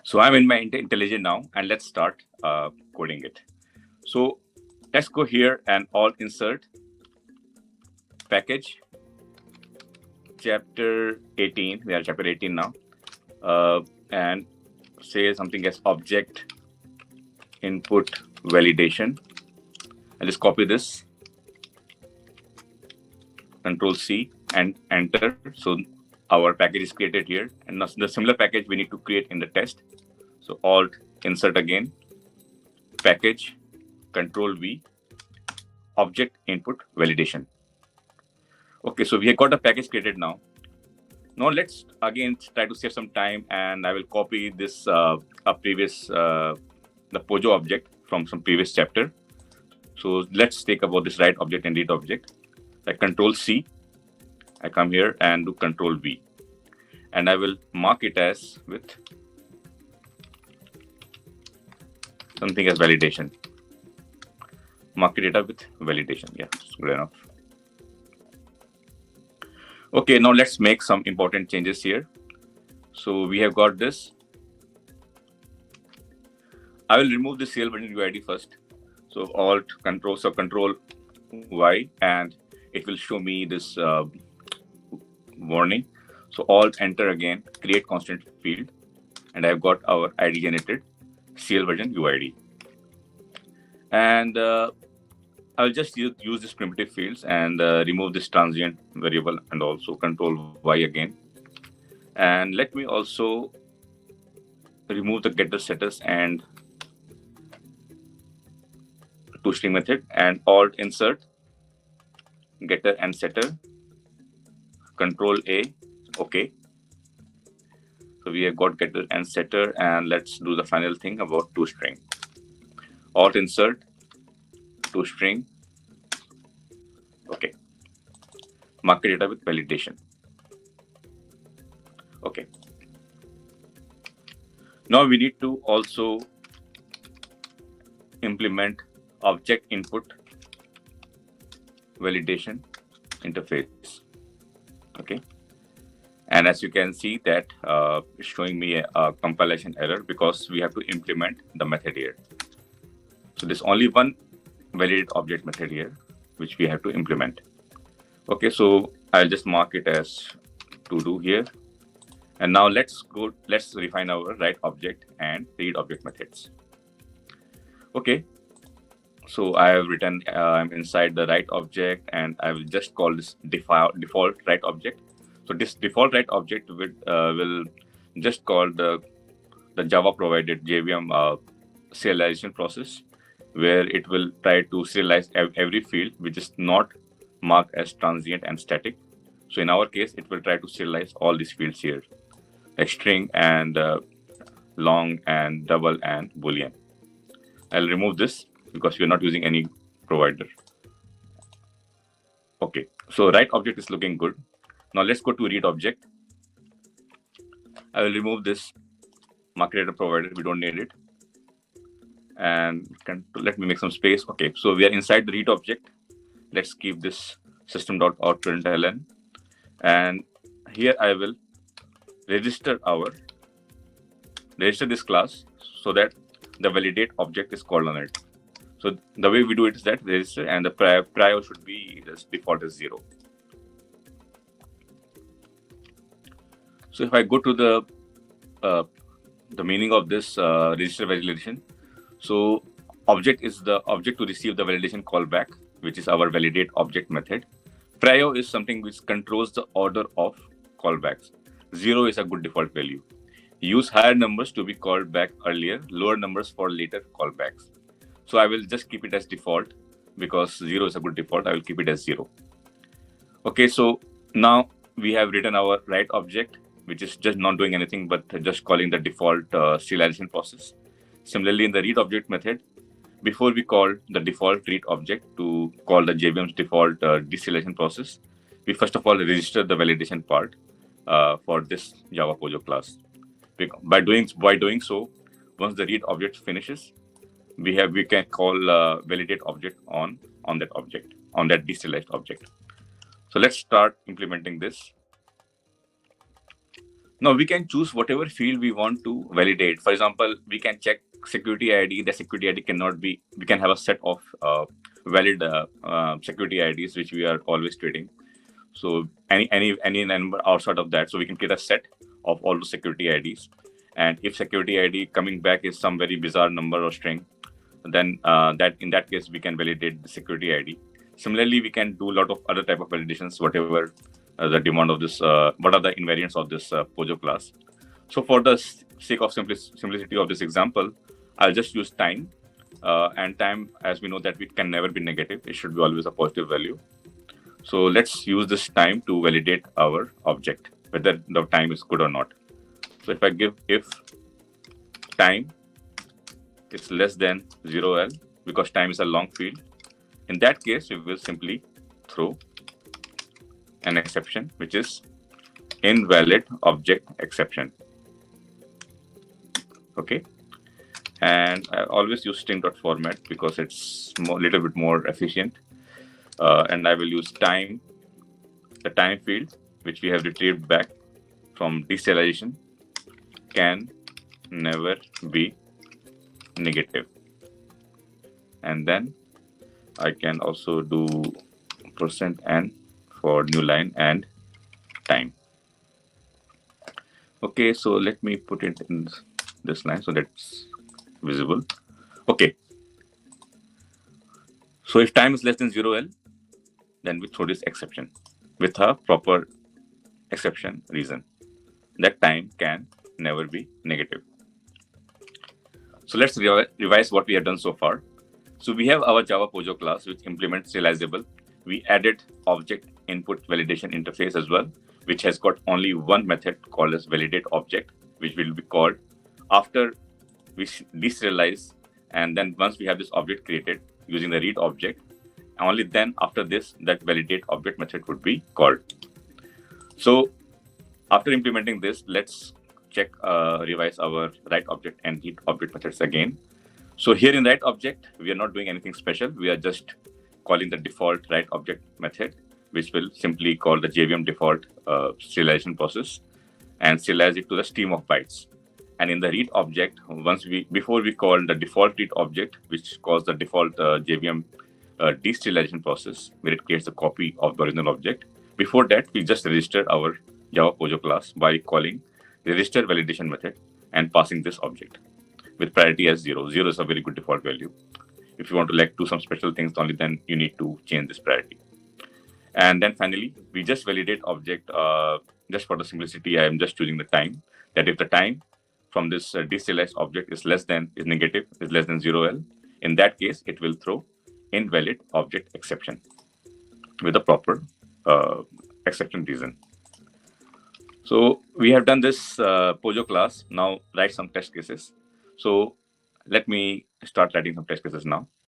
So I'm in my IntelliJ now, and let's start coding it. So let's go here and all insert package chapter 18. We are chapter 18 now, and say something as object input validation. I'll just copy this, Control C, and enter. So our package is created here, and the similar package we need to create in the test. So Alt insert again, package, Control V, object input validation. Okay, so we have got a package created now. Now let's again try to save some time, and I will copy this the Pojo object from some previous chapter. So let's take about this write object and read object. Like Control C, I come here and do Control V, and I will mark it as with something as validation. Mark it up with validation. Yeah, it's good enough. Okay, now let's make some important changes here. So we have got this. I will remove the serial version UID first. So Alt Control, so Control Y, and it will show me this warning. So Alt Enter again, create constant field, and I've got our ID generated serial version UID. And I'll just use this primitive fields and remove this transient variable, and also Control Y again. And let me also remove the getter setters and toString method, and Alt insert getter and setter, Control A, okay. So we have got getter and setter, and let's do the final thing about toString. Alt insert toString, okay. Mark data with validation, okay. Now we need to also implement object input validation interface, okay. And as you can see that it's showing me a compilation error because we have to implement the method here. So there's only one validateObject method here which we have to implement. Okay, so I'll just mark it as to do here. And now let's refine our writeObject and readObject methods. Okay, so I have written I'm inside the writeObject, and I will just call this default writeObject. So this default writeObject will just call the Java provided JVM serialization process, where it will try to serialize every field which is not marked as transient and static. So in our case, it will try to serialize all these fields here, like string and long and double and boolean. I'll remove this because we're not using any provider. Okay, so writeObject is looking good. Now let's go to readObject. I will remove this market data provider, we don't need it. And let me make some space. Okay, so we are inside the readObject. Let's keep this system.out.println, and here I will register this class so that the validateObject is called on it. So the way we do it is that register, and the prior should be just default as 0. So if I go to the meaning of this register validation, so object is the object to receive the validation callback, which is our validateObject method. Prio is something which controls the order of callbacks. 0 is a good default value. Use higher numbers to be called back earlier, lower numbers for later callbacks. So I will just keep it as default because 0 is a good default. I will keep it as 0. Okay, so now we have written our writeObject, which is just not doing anything but just calling the default serialization process. Similarly, in the readObject method, before we call the default readObject to call the JVM's default deserialization process, we first of all register the validation part for this Java Pojo class. By doing so, once the readObject finishes, we can call validateObject on that object, on that deserialized object. So let's start implementing this. Now we can choose whatever field we want to validate. For example, we can check security ID. The security ID cannot be, we can have a set of valid security IDs which we are always trading. So any number outside of that, so we can create a set of all the security IDs. And if security ID coming back is some very bizarre number or string, then that in that case we can validate the security ID. Similarly, we can do a lot of other type of validations, whatever the demand of this, what are the invariants of this Pojo class. So for the sake of simplicity of this example, I'll just use time. And time, as we know that it can never be negative, it should be always a positive value. So let's use this time to validate our object, whether the time is good or not. So if I give if time is less than 0L, because time is a long field, in that case, we will simply throw an exception, which is InvalidObjectException. Okay. And I always use string.format because it's a little bit more efficient. And I will use time, the time field, which we have retrieved back from deserialization, can never be negative. And then I can also do %n for new line and time. Okay, so let me put it in this line so that's visible. Okay. So if time is less than 0L, then we throw this exception with a proper exception reason that time can never be negative. So let's revise what we have done so far. So we have our Java Pojo class which implements serializable. We added object input validation interface as well, which has got only one method called as validateObject, which will be called after we deserialize. And then once we have this object created using the readObject, only then after this, that validateObject method would be called. So after implementing this, let's check, revise our writeObject and readObject methods again. So here in writeObject, we are not doing anything special. We are just calling the default writeObject method, which will simply call the JVM default serialization process and serialize it to the stream of bytes. And in the readObject, before we call the default readObject, which calls the default JVM deserialization process, where it creates a copy of the original object. Before that, we just register our Java Pojo class by calling the register validation method and passing this object with priority as 0. 0 is a very good default value. If you want to do some special things, only then you need to change this priority. And then finally, we just validate object. Just for the simplicity, I am just choosing the time. That if the time from this deserialized object is less than 0L, in that case, it will throw InvalidObjectException with a proper exception reason. So we have done this Pojo class. Now write some test cases. So let me start writing some test cases now.